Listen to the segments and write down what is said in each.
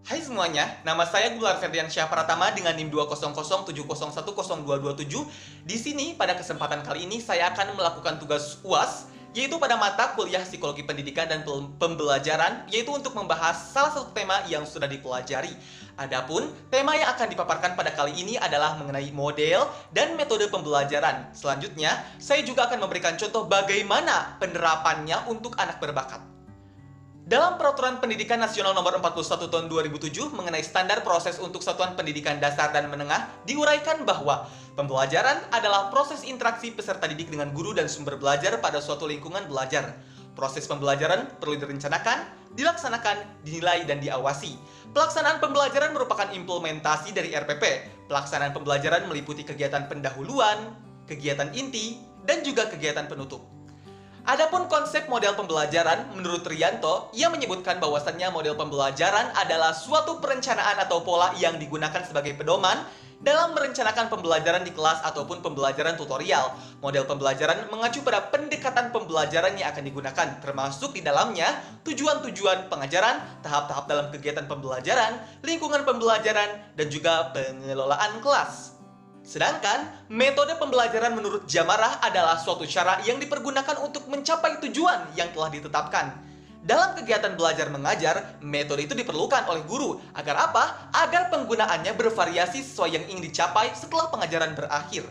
Hai semuanya, nama saya Gular Ferdiansyah Pratama dengan NIM 200701027. Di sini pada kesempatan kali ini saya akan melakukan tugas UAS, yaitu pada mata kuliah Psikologi Pendidikan dan Pembelajaran, yaitu untuk membahas salah satu tema yang sudah dipelajari. Adapun tema yang akan dipaparkan pada kali ini adalah mengenai model dan metode pembelajaran. Selanjutnya, saya juga akan memberikan contoh bagaimana penerapannya untuk anak berbakat. Dalam Peraturan Pendidikan Nasional Nomor 41 Tahun 2007 mengenai standar proses untuk satuan pendidikan dasar dan menengah, diuraikan bahwa pembelajaran adalah proses interaksi peserta didik dengan guru dan sumber belajar pada suatu lingkungan belajar. Proses pembelajaran perlu direncanakan, dilaksanakan, dinilai, dan diawasi. Pelaksanaan pembelajaran merupakan implementasi dari RPP. Pelaksanaan pembelajaran meliputi kegiatan pendahuluan, kegiatan inti, dan juga kegiatan penutup. Adapun konsep model pembelajaran, menurut Rianto, ia menyebutkan bahwasannya model pembelajaran adalah suatu perencanaan atau pola yang digunakan sebagai pedoman dalam merencanakan pembelajaran di kelas ataupun pembelajaran tutorial. Model pembelajaran mengacu pada pendekatan pembelajaran yang akan digunakan, termasuk di dalamnya tujuan-tujuan pengajaran, tahap-tahap dalam kegiatan pembelajaran, lingkungan pembelajaran, dan juga pengelolaan kelas. Sedangkan, metode pembelajaran menurut Jamarah adalah suatu cara yang dipergunakan untuk mencapai tujuan yang telah ditetapkan. Dalam kegiatan belajar mengajar, metode itu diperlukan oleh guru. Agar apa? Agar penggunaannya bervariasi sesuai yang ingin dicapai setelah pengajaran berakhir.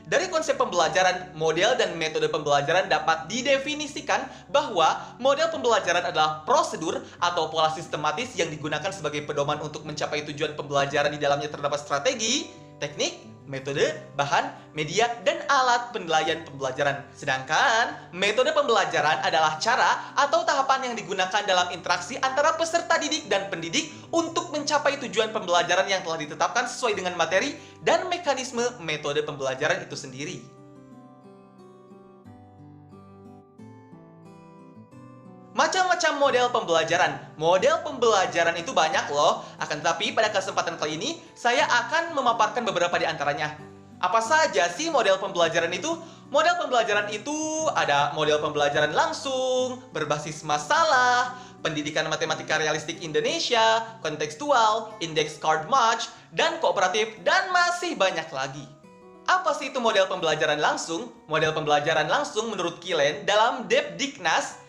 Dari konsep pembelajaran, model dan metode pembelajaran dapat didefinisikan bahwa model pembelajaran adalah prosedur atau pola sistematis yang digunakan sebagai pedoman untuk mencapai tujuan pembelajaran. Di dalamnya terdapat strategi, teknik, metode, bahan, media, dan alat penilaian pembelajaran. Sedangkan, metode pembelajaran adalah cara atau tahapan yang digunakan dalam interaksi antara peserta didik dan pendidik untuk mencapai tujuan pembelajaran yang telah ditetapkan sesuai dengan materi dan mekanisme metode pembelajaran itu sendiri. Macam-macam model pembelajaran. Model pembelajaran itu banyak loh. Akan tetapi pada kesempatan kali ini, saya akan memaparkan beberapa di antaranya. Apa saja sih model pembelajaran itu? Model pembelajaran itu ada model pembelajaran langsung, berbasis masalah, pendidikan matematika realistik Indonesia, kontekstual, index card match, dan kooperatif, dan masih banyak lagi. Apa sih itu model pembelajaran langsung? Model pembelajaran langsung menurut Kilen dalam Depdiknas,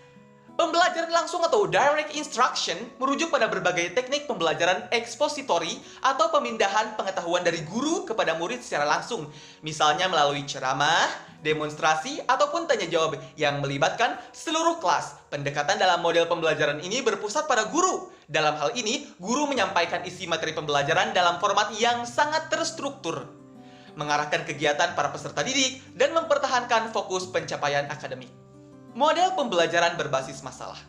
pembelajaran langsung atau direct instruction merujuk pada berbagai teknik pembelajaran ekspositori atau pemindahan pengetahuan dari guru kepada murid secara langsung. Misalnya melalui ceramah, demonstrasi, ataupun tanya jawab yang melibatkan seluruh kelas. Pendekatan dalam model pembelajaran ini berpusat pada guru. Dalam hal ini, guru menyampaikan isi materi pembelajaran dalam format yang sangat terstruktur, mengarahkan kegiatan para peserta didik, dan mempertahankan fokus pencapaian akademik. Model pembelajaran berbasis masalah.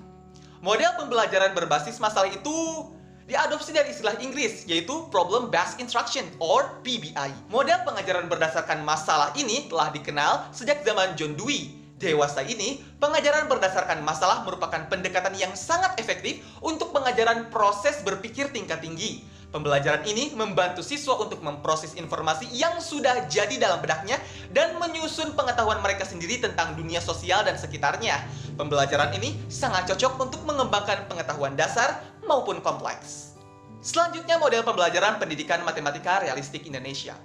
Model pembelajaran berbasis masalah itu diadopsi dari istilah Inggris, yaitu Problem Based Instruction or PBI. Model pengajaran berdasarkan masalah ini telah dikenal sejak zaman John Dewey. Dewasa ini, pengajaran berdasarkan masalah merupakan pendekatan yang sangat efektif untuk pengajaran proses berpikir tingkat tinggi. Pembelajaran ini membantu siswa untuk memproses informasi yang sudah jadi dalam benaknya dan menyusun pengetahuan mereka sendiri tentang dunia sosial dan sekitarnya. Pembelajaran ini sangat cocok untuk mengembangkan pengetahuan dasar maupun kompleks. Selanjutnya, model pembelajaran pendidikan matematika realistik Indonesia.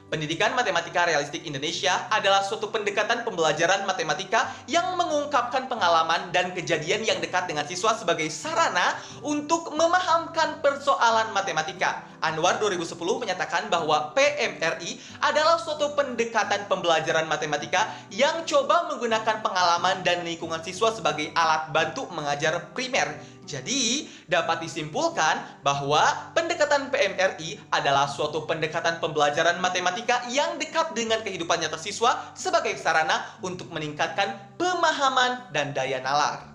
Pendidikan Matematika Realistik Indonesia adalah suatu pendekatan pembelajaran matematika yang mengungkapkan pengalaman dan kejadian yang dekat dengan siswa sebagai sarana untuk memahamkan persoalan matematika. Anwar 2010 menyatakan bahwa PMRI adalah suatu pendekatan pembelajaran matematika yang coba menggunakan pengalaman dan lingkungan siswa sebagai alat bantu mengajar primer. Jadi, dapat disimpulkan bahwa pendekatan PMRI adalah suatu pendekatan pembelajaran matematika yang dekat dengan kehidupan nyata siswa sebagai sarana untuk meningkatkan pemahaman dan daya nalar.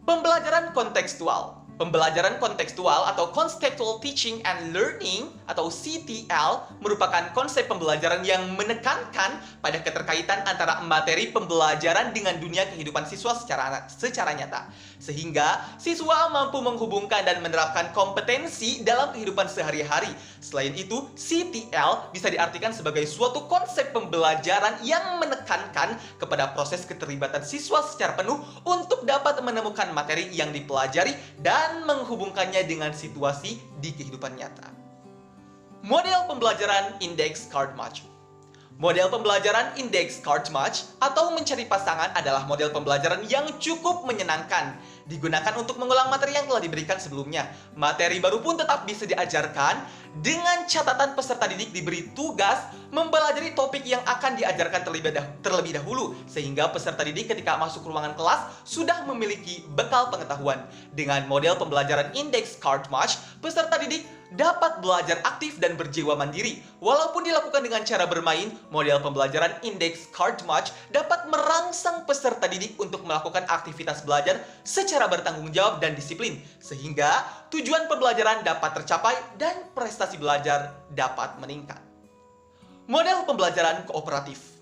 Pembelajaran kontekstual. Pembelajaran kontekstual atau Contextual Teaching and Learning atau CTL merupakan konsep pembelajaran yang menekankan pada keterkaitan antara materi pembelajaran dengan dunia kehidupan siswa secara nyata. Sehingga siswa mampu menghubungkan dan menerapkan kompetensi dalam kehidupan sehari-hari. Selain itu, CTL bisa diartikan sebagai suatu konsep pembelajaran yang menekankan kepada proses keterlibatan siswa secara penuh untuk dapat menemukan materi yang dipelajari dan dan menghubungkannya dengan situasi di kehidupan nyata. Model pembelajaran Index Card Match. Model pembelajaran Index Card Match atau mencari pasangan adalah model pembelajaran yang cukup menyenangkan. Digunakan untuk mengulang materi yang telah diberikan sebelumnya. Materi baru pun tetap bisa diajarkan dengan catatan peserta didik diberi tugas mempelajari topik yang akan diajarkan terlebih dahulu, sehingga peserta didik ketika masuk ruangan kelas sudah memiliki bekal pengetahuan. Dengan model pembelajaran Index Card Match, peserta didik dapat belajar aktif dan berjiwa mandiri. Walaupun dilakukan dengan cara bermain, model pembelajaran Index Card Match dapat merangsang peserta didik untuk melakukan aktivitas belajar secara bertanggung jawab dan disiplin, sehingga tujuan pembelajaran dapat tercapai dan prestasi belajar dapat meningkat. Model pembelajaran kooperatif.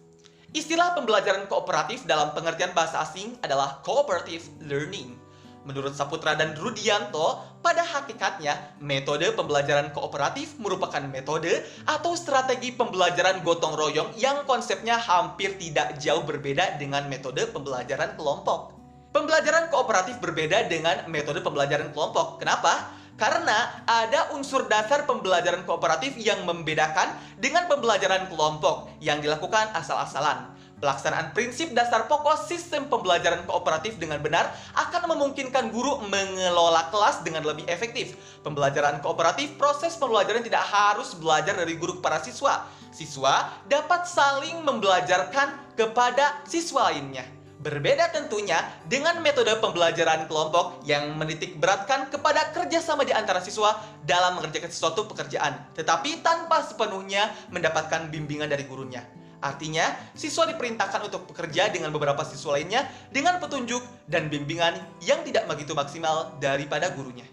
Istilah pembelajaran kooperatif dalam pengertian bahasa asing adalah cooperative learning. Menurut Saputra dan Rudianto, pada hakikatnya, metode pembelajaran kooperatif merupakan metode atau strategi pembelajaran gotong royong yang konsepnya hampir tidak jauh berbeda dengan metode pembelajaran kelompok. Pembelajaran kooperatif berbeda dengan metode pembelajaran kelompok. Kenapa? Karena ada unsur dasar pembelajaran kooperatif yang membedakan dengan pembelajaran kelompok yang dilakukan asal-asalan. Pelaksanaan prinsip dasar pokok sistem pembelajaran kooperatif dengan benar akan memungkinkan guru mengelola kelas dengan lebih efektif. Pembelajaran kooperatif, proses pembelajaran tidak harus belajar dari guru kepada siswa. Siswa dapat saling membelajarkan kepada siswa lainnya. Berbeda tentunya dengan metode pembelajaran kelompok yang menitik beratkan kepada kerjasama di antara siswa dalam mengerjakan sesuatu pekerjaan, tetapi tanpa sepenuhnya mendapatkan bimbingan dari gurunya. Artinya, siswa diperintahkan untuk bekerja dengan beberapa siswa lainnya dengan petunjuk dan bimbingan yang tidak begitu maksimal daripada gurunya.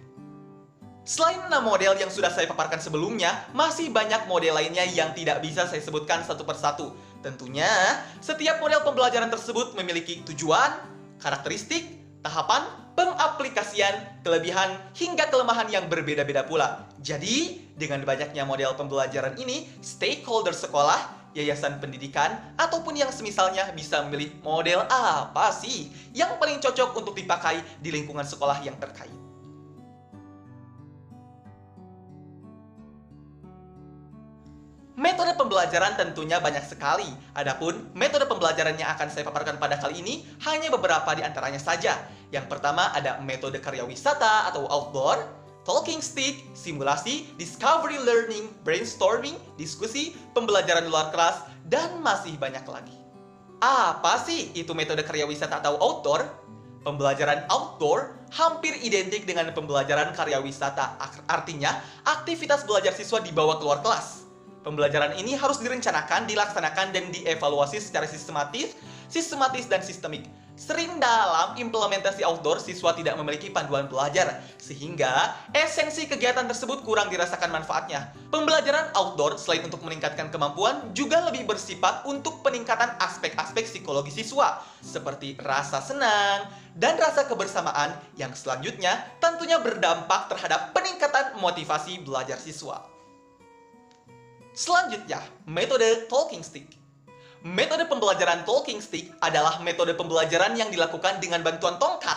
Selain 6 model yang sudah saya paparkan sebelumnya, masih banyak model lainnya yang tidak bisa saya sebutkan satu persatu. Tentunya, setiap model pembelajaran tersebut memiliki tujuan, karakteristik, tahapan, pengaplikasian, kelebihan, hingga kelemahan yang berbeda-beda pula. Jadi, dengan banyaknya model pembelajaran ini, stakeholder sekolah, yayasan pendidikan, ataupun yang semisalnya bisa memilih model apa sih yang paling cocok untuk dipakai di lingkungan sekolah yang terkait. Metode pembelajaran tentunya banyak sekali. Adapun metode pembelajaran yang akan saya paparkan pada kali ini hanya beberapa di antaranya saja. Yang pertama ada metode karya wisata atau outdoor, talking stick, simulasi, discovery learning, brainstorming, diskusi, pembelajaran luar kelas, dan masih banyak lagi. Apa sih itu metode karya wisata atau outdoor? Pembelajaran outdoor hampir identik dengan pembelajaran karya wisata. Artinya, aktivitas belajar siswa dibawa keluar kelas. Pembelajaran ini harus direncanakan, dilaksanakan, dan dievaluasi secara sistematis dan sistemik. Sering dalam implementasi outdoor, siswa tidak memiliki panduan belajar, sehingga esensi kegiatan tersebut kurang dirasakan manfaatnya. Pembelajaran outdoor, selain untuk meningkatkan kemampuan, juga lebih bersifat untuk peningkatan aspek-aspek psikologi siswa, seperti rasa senang dan rasa kebersamaan yang selanjutnya tentunya berdampak terhadap peningkatan motivasi belajar siswa. Selanjutnya, metode talking stick. Metode pembelajaran talking stick adalah metode pembelajaran yang dilakukan dengan bantuan tongkat.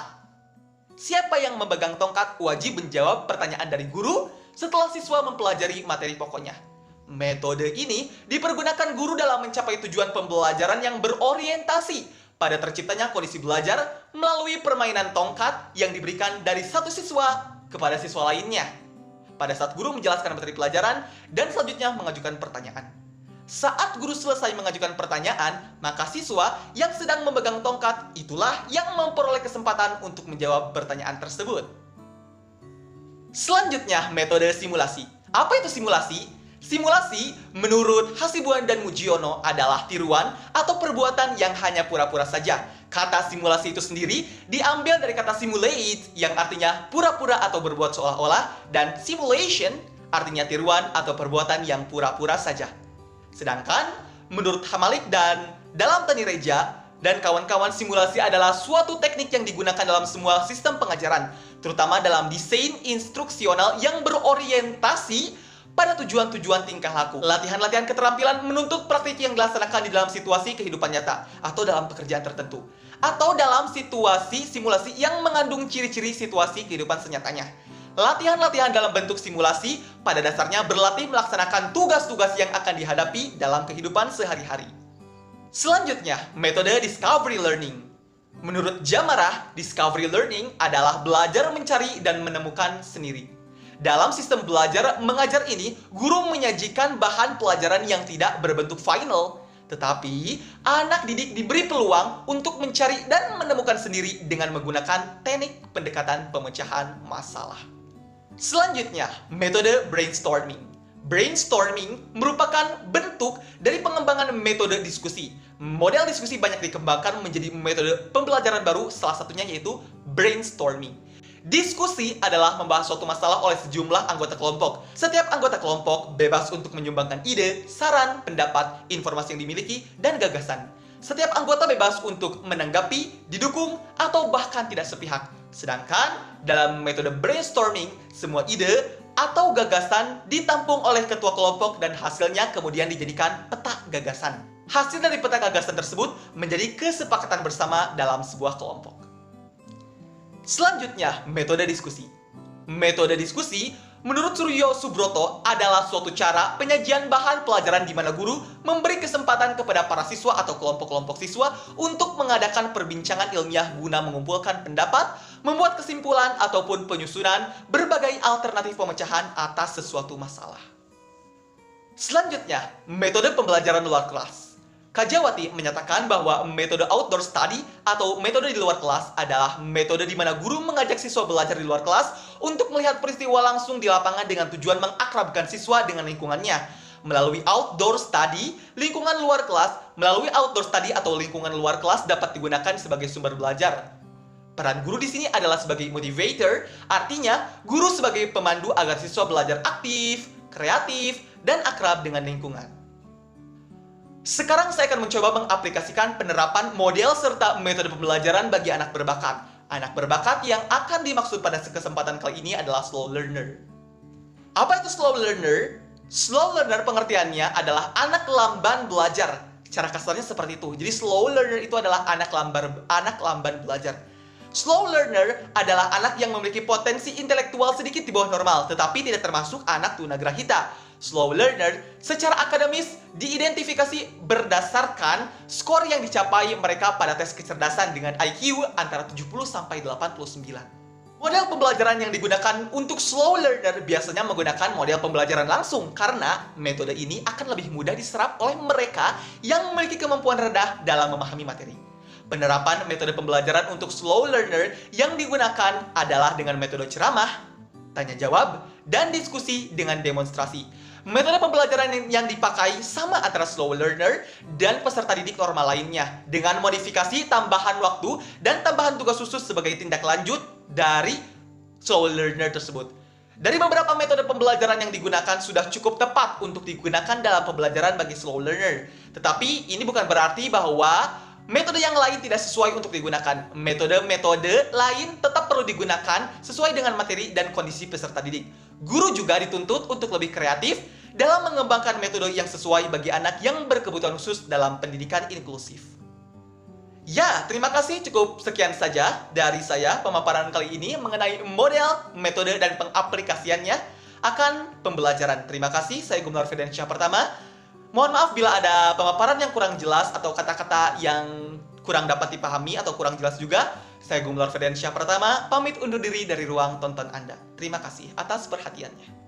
Siapa yang memegang tongkat wajib menjawab pertanyaan dari guru setelah siswa mempelajari materi pokoknya. Metode ini dipergunakan guru dalam mencapai tujuan pembelajaran yang berorientasi pada terciptanya kondisi belajar melalui permainan tongkat yang diberikan dari satu siswa kepada siswa lainnya pada saat guru menjelaskan materi pelajaran dan selanjutnya mengajukan pertanyaan. Saat guru selesai mengajukan pertanyaan, maka siswa yang sedang memegang tongkat itulah yang memperoleh kesempatan untuk menjawab pertanyaan tersebut. Selanjutnya, metode simulasi. Apa itu simulasi? Simulasi, menurut Hasibuan dan Mujiono, adalah tiruan atau perbuatan yang hanya pura-pura saja. Kata simulasi itu sendiri diambil dari kata simulate yang artinya pura-pura atau berbuat seolah-olah, dan simulation artinya tiruan atau perbuatan yang pura-pura saja. Sedangkan menurut Hamalik dan dalam Tani Reja dan kawan-kawan, simulasi adalah suatu teknik yang digunakan dalam semua sistem pengajaran, terutama dalam desain instruksional yang berorientasi pada tujuan-tujuan tingkah laku. Latihan-latihan keterampilan menuntut praktik yang dilaksanakan di dalam situasi kehidupan nyata atau dalam pekerjaan tertentu. atau dalam situasi simulasi yang mengandung ciri-ciri situasi kehidupan senyatanya. Latihan-latihan dalam bentuk simulasi pada dasarnya berlatih melaksanakan tugas-tugas yang akan dihadapi dalam kehidupan sehari-hari. Selanjutnya, metode Discovery Learning. Menurut Jamarah, Discovery Learning adalah belajar mencari dan menemukan sendiri. Dalam sistem belajar mengajar ini, guru menyajikan bahan pelajaran yang tidak berbentuk final, tetapi anak didik diberi peluang untuk mencari dan menemukan sendiri dengan menggunakan teknik pendekatan pemecahan masalah. Selanjutnya, metode brainstorming. Brainstorming merupakan bentuk dari pengembangan metode diskusi. Model diskusi banyak dikembangkan menjadi metode pembelajaran baru, salah satunya yaitu brainstorming. Diskusi adalah membahas suatu masalah oleh sejumlah anggota kelompok. Setiap anggota kelompok bebas untuk menyumbangkan ide, saran, pendapat, informasi yang dimiliki, dan gagasan. Setiap anggota bebas untuk menanggapi, didukung, atau bahkan tidak sepihak. Sedangkan dalam metode brainstorming, semua ide atau gagasan ditampung oleh ketua kelompok dan hasilnya kemudian dijadikan peta gagasan. Hasil dari peta gagasan tersebut menjadi kesepakatan bersama dalam sebuah kelompok. Selanjutnya, metode diskusi. Metode diskusi, menurut Suryo Subroto, adalah suatu cara penyajian bahan pelajaran di mana guru memberi kesempatan kepada para siswa atau kelompok-kelompok siswa untuk mengadakan perbincangan ilmiah guna mengumpulkan pendapat, membuat kesimpulan ataupun penyusunan berbagai alternatif pemecahan atas sesuatu masalah. Selanjutnya, metode pembelajaran luar kelas. Kajawati menyatakan bahwa metode outdoor study atau metode di luar kelas adalah metode di mana guru mengajak siswa belajar di luar kelas untuk melihat peristiwa langsung di lapangan dengan tujuan mengakrabkan siswa dengan lingkungannya. Melalui outdoor study, lingkungan luar kelas, melalui outdoor study atau lingkungan luar kelas dapat digunakan sebagai sumber belajar. Peran guru di sini adalah sebagai motivator, artinya guru sebagai pemandu agar siswa belajar aktif, kreatif, dan akrab dengan lingkungan. Sekarang saya akan mencoba mengaplikasikan penerapan model serta metode pembelajaran bagi anak berbakat. Anak berbakat yang akan dimaksud pada kesempatan kali ini adalah slow learner. Apa itu slow learner? Slow learner pengertiannya adalah anak lamban belajar. Cara kasarnya seperti itu. Jadi slow learner itu adalah anak lamban belajar. Slow learner adalah anak yang memiliki potensi intelektual sedikit di bawah normal, tetapi tidak termasuk anak tunagrahita. Slow learner secara akademis diidentifikasi berdasarkan skor yang dicapai mereka pada tes kecerdasan dengan IQ antara 70 sampai 89. Model pembelajaran yang digunakan untuk slow learner biasanya menggunakan model pembelajaran langsung karena metode ini akan lebih mudah diserap oleh mereka yang memiliki kemampuan rendah dalam memahami materi. Penerapan metode pembelajaran untuk slow learner yang digunakan adalah dengan metode ceramah, tanya jawab, dan diskusi dengan demonstrasi. Metode pembelajaran yang dipakai sama antara slow learner dan peserta didik normal lainnya, dengan modifikasi tambahan waktu dan tambahan tugas khusus sebagai tindak lanjut dari slow learner tersebut. Dari beberapa metode pembelajaran yang digunakan sudah cukup tepat untuk digunakan dalam pembelajaran bagi slow learner. Tetapi ini bukan berarti bahwa metode yang lain tidak sesuai untuk digunakan. Metode-metode lain tetap perlu digunakan sesuai dengan materi dan kondisi peserta didik. Guru juga dituntut untuk lebih kreatif dalam mengembangkan metode yang sesuai bagi anak yang berkebutuhan khusus dalam pendidikan inklusif. Ya, terima kasih. Cukup sekian saja dari saya pemaparan kali ini mengenai model, metode, dan pengaplikasiannya akan pembelajaran. Terima kasih. Saya Gumelar Firdansyah Pertama. Mohon maaf bila ada pemaparan yang kurang jelas atau kata-kata yang kurang dapat dipahami atau kurang jelas juga. Saya Gumelar Firdansyah Pertama, pamit undur diri dari ruang tonton Anda. Terima kasih atas perhatiannya.